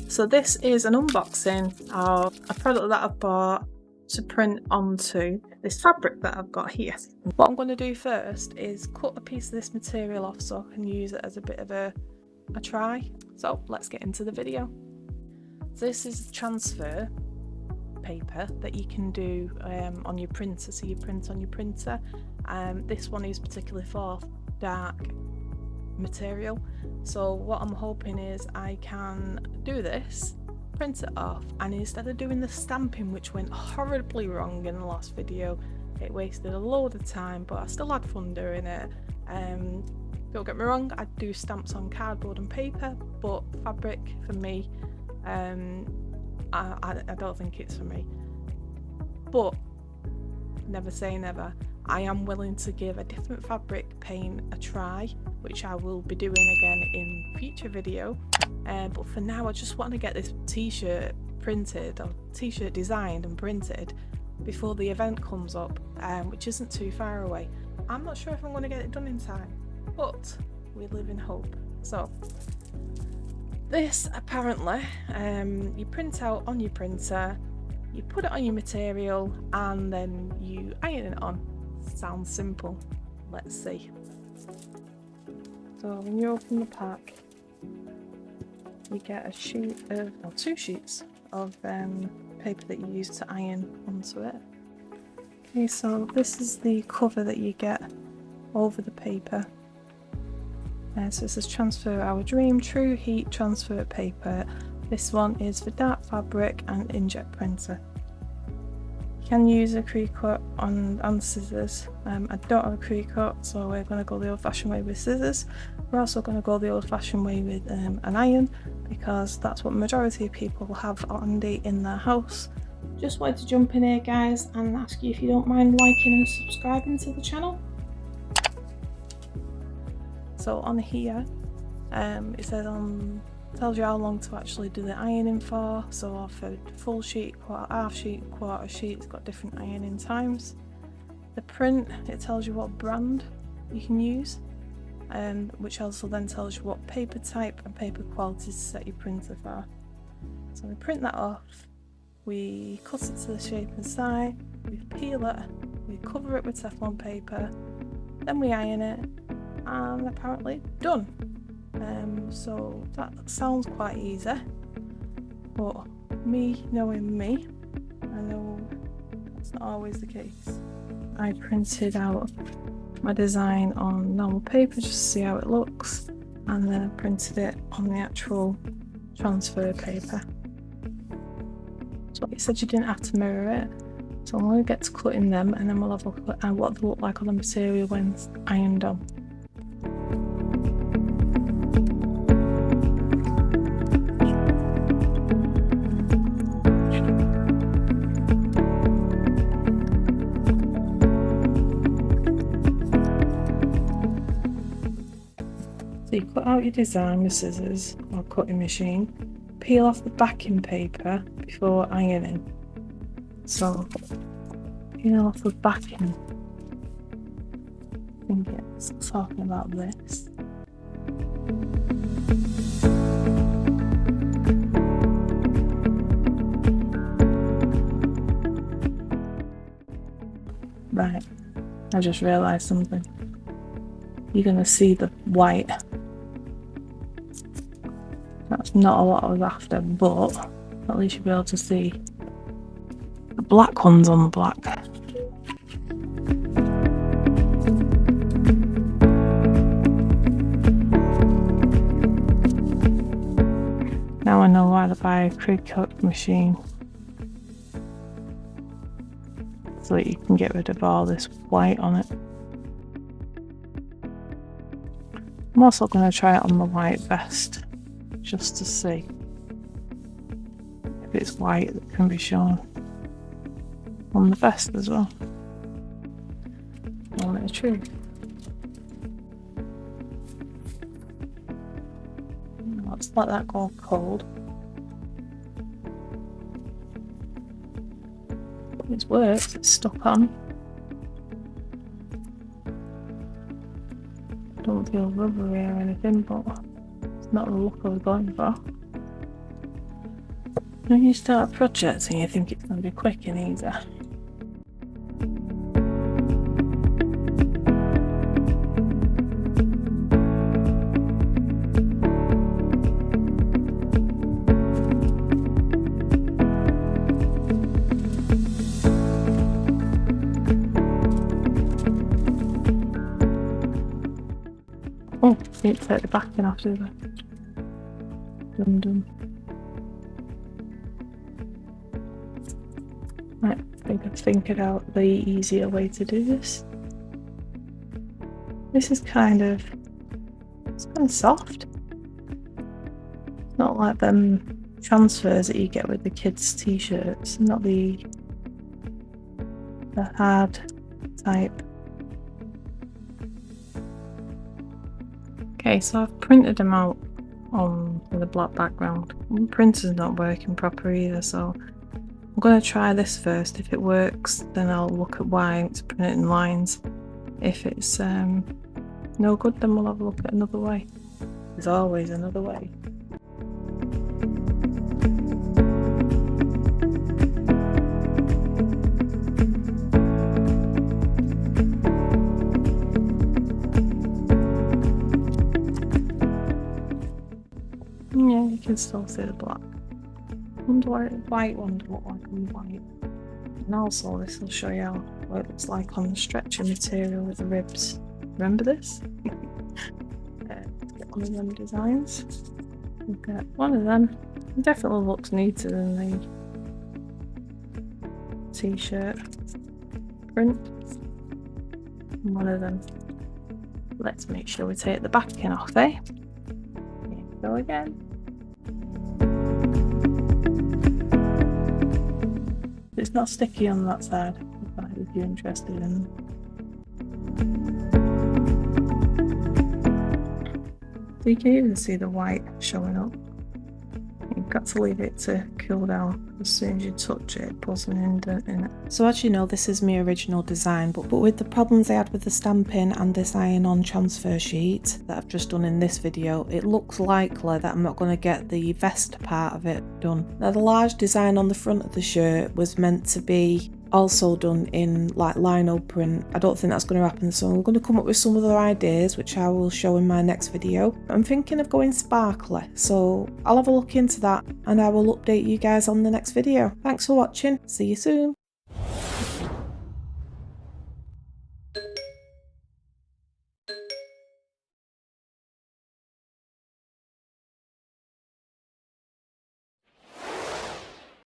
So this is an unboxing of a product that I've bought to print onto this fabric that I've got here. What I'm going to do first is cut a piece of this material off so I can use it as a bit of a try. So let's get into the video. So this is transfer paper that you can do on your printer, so you print on your printer. This one is particularly for dark material, so what I'm hoping is I can do this, print it off, and instead of doing the stamping, which went horribly wrong in the last video, it wasted a load of time, but I still had fun doing it. Don't get me wrong, I do stamps on cardboard and paper, but fabric for me, I don't think it's for me. But never say never. I am willing to give a different fabric paint a try, which I will be doing again in future video. But for now, I just want to get this t-shirt printed, or t-shirt designed and printed before the event comes up, which isn't too far away. I'm not sure if I'm going to get it done in time, but we live in hope. So this apparently, you print out on your printer, you put it on your material, and then you iron it on. Sounds simple. Let's see. So when you open the pack, you get a sheet of, or 2 sheets of paper that you use to iron onto it. Okay, so this is the cover that you get over the paper. So it says transfer our dream, true heat transfer paper. This one is for dark fabric and inkjet printer. You can use a Cricut and scissors. I don't have a Cricut, so we're going to go the old fashioned way with scissors. We're also going to go the old fashioned way with an iron, because that's what majority of people have handy in their house. Just wanted to jump in here, guys, and ask you if you don't mind liking and subscribing to the channel. So on here, it says tells you how long to actually do the ironing for. So for full sheet, half sheet, quarter sheet, it's got different ironing times. The print, it tells you what brand you can use, which also then tells you what paper type and paper quality to set your printer for. So we print that off, we cut it to the shape inside, we peel it, we cover it with Teflon paper, then we iron it, and apparently done. So that sounds quite easy, but me knowing me, I know that's not always the case. I printed out my design on normal paper just to see how it looks, and then I printed it on the actual transfer paper. So it said you didn't have to mirror it, so I'm going to get to cutting them, and then we'll have a look at what they look like on the material when ironed on. So you cut out your design with scissors or cutting machine, peel off the backing paper before ironing. So peel off the backing, I think it's talking about this. Right, I just realised something. You're going to see the white. That's not a lot I was after, but at least you'll be able to see the black ones on the black. Now I know why to buy a Cricut machine, so that you can get rid of all this white on it. I'm also going to try it on the white vest, just to see if it's white that can be shown on the vest as well. Moment of truth. Let's let that go cold. It's worked, it's stuck on. Don't feel rubbery or anything, but it's not the look I was going for. When you start a project and you think it's going to be quick and easy. Oh, need to take the backing off, do I? Dum. Right, I think I've figured out the easier way to do this. This is kind of soft. It's not like them transfers that you get with the kids' t-shirts, not the hard type. Okay, so I've printed them out with a black background. The printer's not working proper either, so I'm going to try this first. If it works, then I'll look at why it's printing lines. If it's no good, then we'll have a look at another way. There's always another way. Yeah, you can still see the black. White ones look like white. And also this will show you what it looks like on the stretcher material with the ribs. Remember this? Let's get one of them designs. We've got one of them. It definitely looks neater than the t-shirt print. And one of them. Let's make sure we take the backing off, eh? Here we go again. It's not sticky on that side, if you're interested in. So you can even see the white showing up. You've got to leave it to cool down. As soon as you touch it, it pulls an indent in it. So as you know, this is my original design, but with the problems I had with the stamping and this iron-on transfer sheet that I've just done in this video, it looks likely that I'm not going to get the vest part of it done. Now the large design on the front of the shirt was meant to be also done in like lino print. I don't think that's going to happen, so I'm going to come up with some other ideas which I will show in my next video. I'm thinking of going sparkly, so I'll have a look into that and I will update you guys on the next video. Thanks for watching, see you soon.